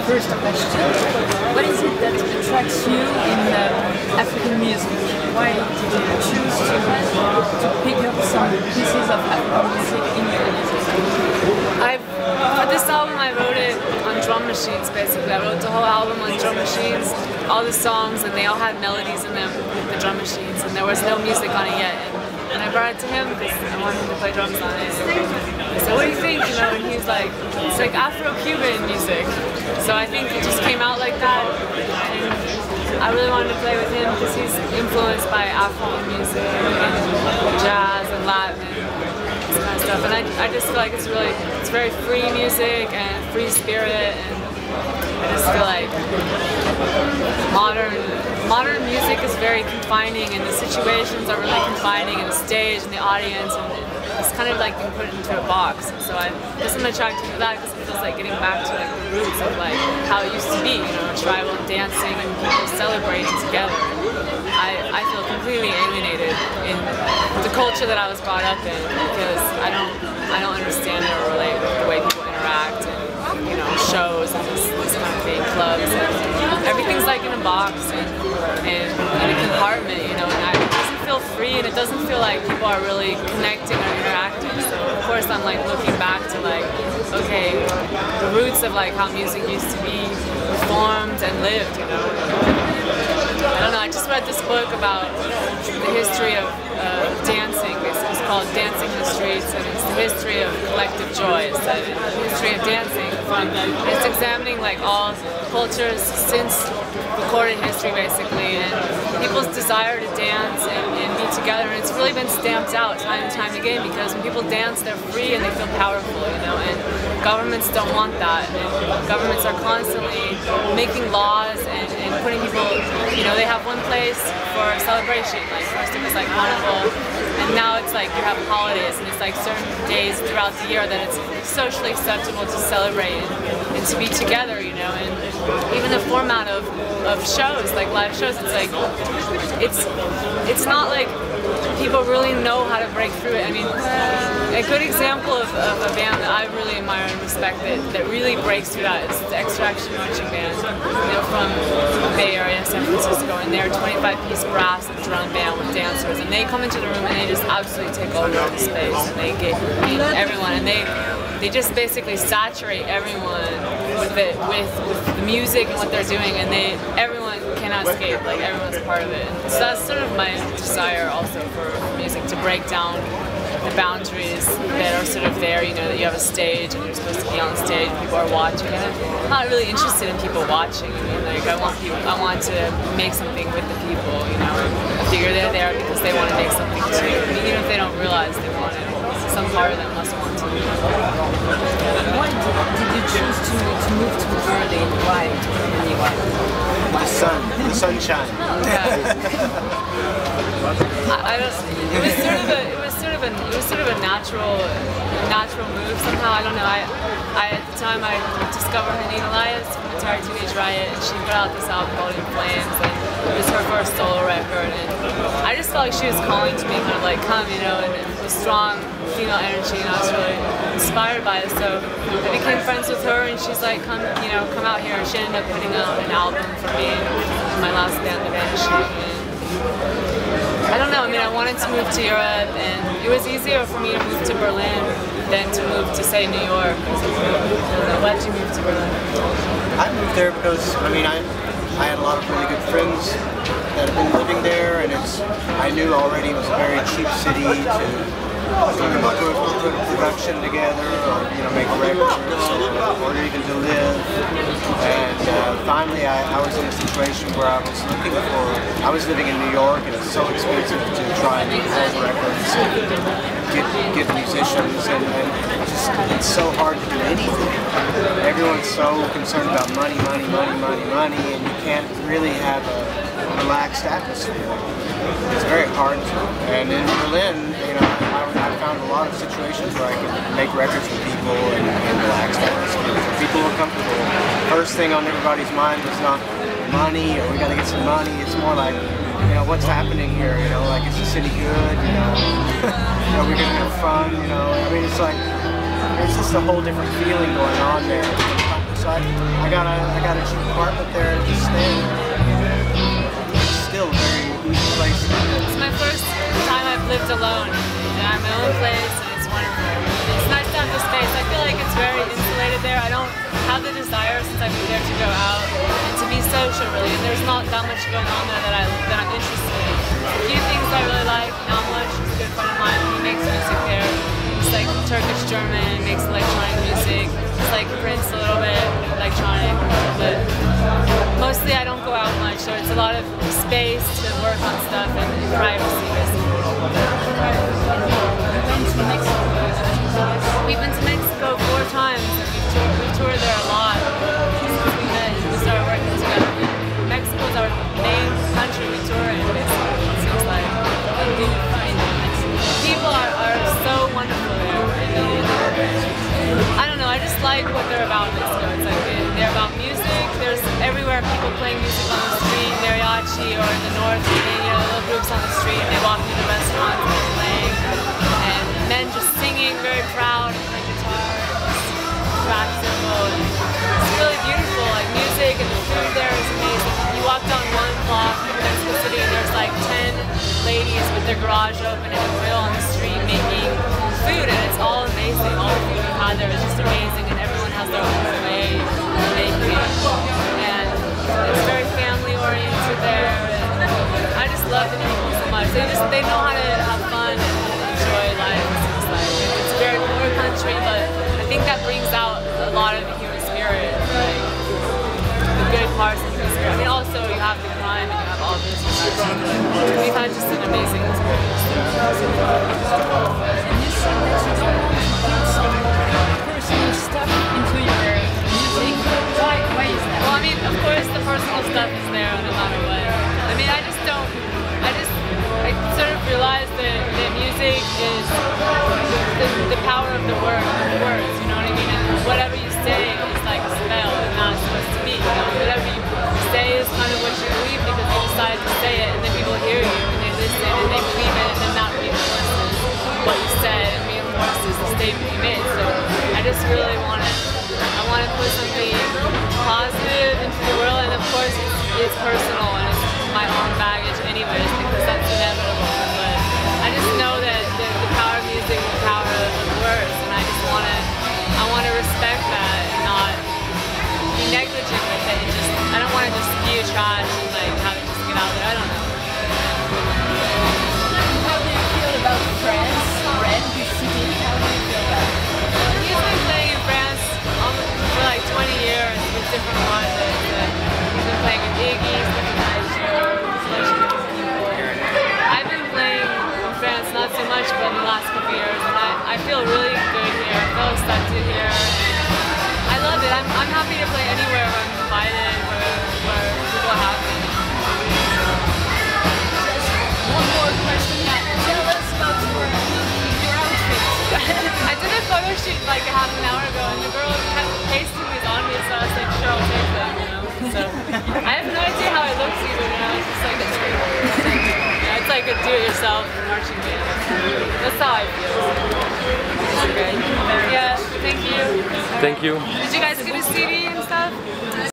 first question, what is it that attracts you in African music? Why did you choose to pick up some pieces of African music in your music? For this album I wrote it on drum machines basically. I wrote the whole album on drum machines, all the songs, and they all had melodies in them with the drum machines, and there was no music on it yet. And I brought it to him because I wanted him to play drums on it. I said, what do you think? You know, and he's like, it's like Afro-Cuban music. So I think it just came out like that. And I really wanted to play with him because he's influenced by African music and jazz and Latin and this kind of stuff. And I just feel like it's very free music and free spirit, and I just feel like modern music is very confining, and the situations are really confining, and the stage and the audience, and it's kind of like being put into a box. So I guess I'm attracted to that because it feels like getting back to like the roots of like how it used to be, you know, tribal dancing and people celebrating together. I feel completely alienated in the culture that I was brought up in because I don't understand it or relate with the way people interact and, you know, shows and this kind of thing, clubs, and everything's like in a box and in a compartment, you know, and it doesn't feel free and it doesn't feel like people are really connecting or interacting. So of course I'm like looking back to like, okay, the roots of like how music used to be performed and lived, you know. I don't know, I just read this book about the history of dancing. It's called Dancing in the Streets, and it's the history of collective joy. It's the history of dancing. It's examining like all cultures since recorded history basically, and people's desire to dance and be together, and it's really been stamped out time and time again because when people dance they're free and they feel powerful, you know, and governments don't want that, and governments are constantly making laws and putting people, you know, they have one place for celebration, like first it was like Carnival, and now it's like you have holidays and it's like certain days throughout the year that it's socially acceptable to celebrate and to be together, you know, and even the format of shows, like live shows, it's like, it's not like people really know how to break through it. I mean, a good example of a band that I really admire and respect that really breaks through that is the Extraction Marching Band. They're from the Bay Area, San Francisco, and they're a 25-piece brass and drum band with dancers, and they come into the room and they just absolutely take over the space, and they get everyone, and they just basically saturate everyone with the music and what they're doing, and everyone cannot escape, like everyone's part of it. So that's sort of my desire also for music, to break down the boundaries that are sort of there, you know, that you have a stage and you're supposed to be on stage, people are watching, and I'm not really interested in people watching. I mean, like I want to make something with the people, you know, I figure they're there because they want to make something too, even if they don't realize they want it. Some part of them must want to. Why did you choose to move to Berlin? Why? The sunshine. Yeah. I don't. It was sort of a natural move somehow. I don't know. At the time I discovered Haneen Elias from the Entire Teenage Riot, and she put out this album called In Flames, and it was her first solo record, and I just felt like she was calling to me, kind of like, come, you know, and with strong female energy, and I was really inspired by it. So I became friends with her, and she's like, come out here, and she ended up putting out an album for me in my last band, The Vanishing. I don't know, I mean, I wanted to move to Europe, and it was easier for me to move to Berlin than to move to, say, New York. Why did you move to Berlin? I moved there because, I mean, I had a lot of really good friends that have been living there, and I knew already it was a very cheap city to put production together, or, you know, make records, or even to live. And finally I was in a situation where I was living in New York, and it's so expensive to try and record records and get musicians, and it's so hard to do anything. Everyone's so concerned about money, and you can't really have a relaxed atmosphere. It's very hard to. And in Berlin, you know, I found a lot of situations where I could make records with people and relaxed atmosphere. People were comfortable. First thing on everybody's mind was not money, or we got to get some money. It's more like, you know, what's happening here? You know, like, is the city good? You know, are we gonna have fun? You know, I mean, it's like there's just a whole different feeling going on there. So I got a cheap apartment there and just stay. It's still a very easy place to live. It's my first time I've lived alone, and I have my own place, and it's wonderful. It's nice to have the space. I feel like it's very insulated there. I don't have the desire since I've been there to go out and to be social, really. And there's not that much going on there that I'm interested in. A few things I really like. Not much. He's a good friend of mine. He makes music there. It's like Turkish German. Makes electronic music. It's like Prince a little bit, electronic, but mostly I don't go out much. So it's a lot of space to work on stuff and privacy, basically. We've been to Mexico 4 times, and we've toured there a lot since we met and we started working together. Mexico is our main country we tour in, basically, it seems like. People are so wonderful there. I don't know, I just like what they're about in Mexico. It's like they're about music. There's everywhere people playing music on the street, mariachi, or in the north, little groups on the street. They walk into restaurants and they're playing, and men just singing, very proud, and playing guitar, practical. It's really beautiful. Like music and the food there is amazing. You walk down one block in Mexico City, and there's like 10 ladies with their garage open and a grill on the street making food, and it's all amazing. All the food we had there is just amazing, and everyone has their own way of making it. And it's very family oriented there, and I just love the people so much. They know how to have fun and enjoy life. It's a very poor country, but I think that brings out a lot of the human spirit, like the good parts of the human spirit. I mean, also you have the crime and you have all this. We've had just an amazing experience. And you said that you don't want to put some personal stuff into your music. Why is that? Well, I mean, of course the personal stuff is there no matter what. I mean, I sort of realized that music is the power of the words, you know what I mean? And whatever you say is like a spell and not supposed to be, you know? Whatever you say is kind of what you believe because you decide to say it, and then people hear you and they listen and they believe it, and then that reinforces what you said and reinforces the statement you made. So I just really want to put something positive into the world, and of course it's personal and it's my own baggage anyways because that's inevitable. But I just know that the power of music is the power of words, and I just want to respect that and not be negligent with it. I don't want to just spew trash and like have it just get out there. I don't know. How do you feel about France? Red, the city? How do you feel about it? He's been playing in France for like 20 years with different artists. He's been playing with Iggy, I've been playing in France not so much, but in the last couple years, and I feel really good here. I feel accepted here, and I love it. I'm happy to play anywhere where I'm invited, where people have me. One more question. Tell us about your outfit. I did a photo shoot like a half an hour ago, and the girl kept pasting these on me, so I was like, sure, I'll take them, you know. So I have no idea how it looks even, you know. It's just like it's like a do-it-yourself marching band. That's how I feel. Okay. Yeah. Thank you. Thank you. Did you guys get a CD and stuff?